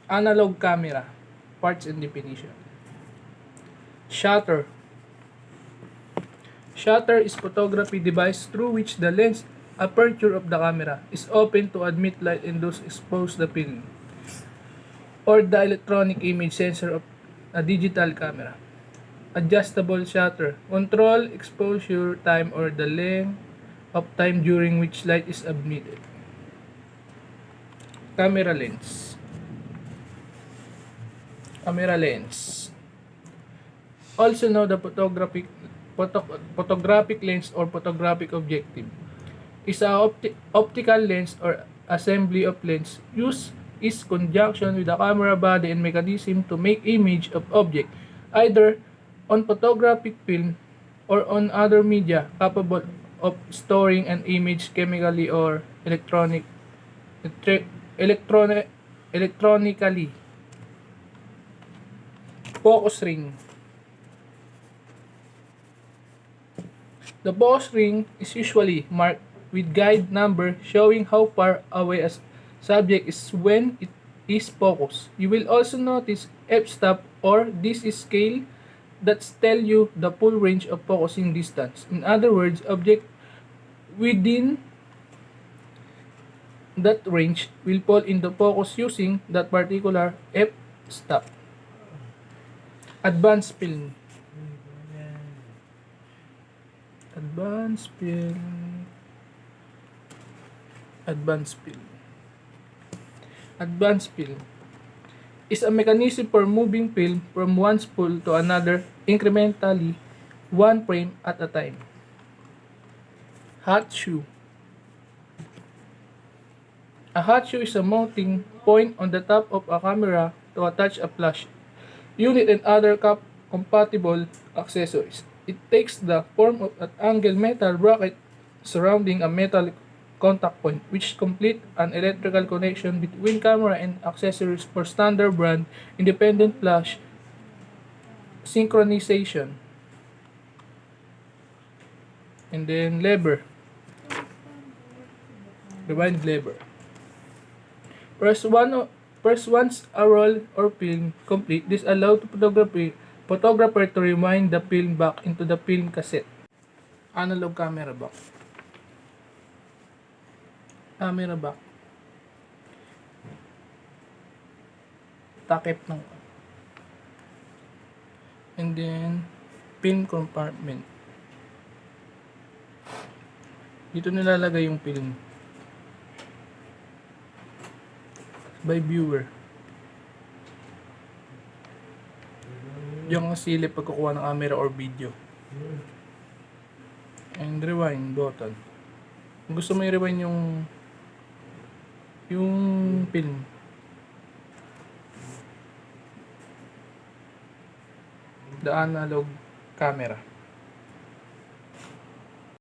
Analog camera, parts and definition. Shutter. Shutter is photography device through which the lens aperture of the camera is open to admit light and thus expose the film, or the electronic image sensor of a digital camera. Adjustable shutter. Control exposure time or the length of time during which light is admitted. Camera lens. Camera lens. Also known the photographic lens or photographic objective. Is a optical lens or assembly of lens used is conjunction with the camera body and mechanism to make image of object either on photographic film or on other media capable of storing an image chemically or electronically. Focus ring. The focus ring is usually marked with guide number showing how far away a subject is when it is focused. You will also notice f-stop or this is scale that tell you the full range of focusing distance. In other words, object within that range will fall into focus using that particular f-stop. Advanced film. Advanced film. Advanced film. Advanced film is a mechanism for moving film from one spool to another incrementally, one frame at a time. Hot shoe. A hot shoe is a mounting point on the top of a camera to attach a flash unit and other compatible accessories. It takes the form of an angled metal bracket surrounding a metal contact point, which complete an electrical connection between camera and accessories for standard brand independent flash synchronization. And then lever. Rewind lever. First once a roll or film complete, this allows the photographer to rewind the film back into the film cassette. Analog camera back. Camera back. Takip ng. And then film compartment. Dito nilalagay yung film. By viewer. Yung silip pagkukuha ng camera or video. And rewind button. Kung gusto mo i-rewind yung film. The analog camera.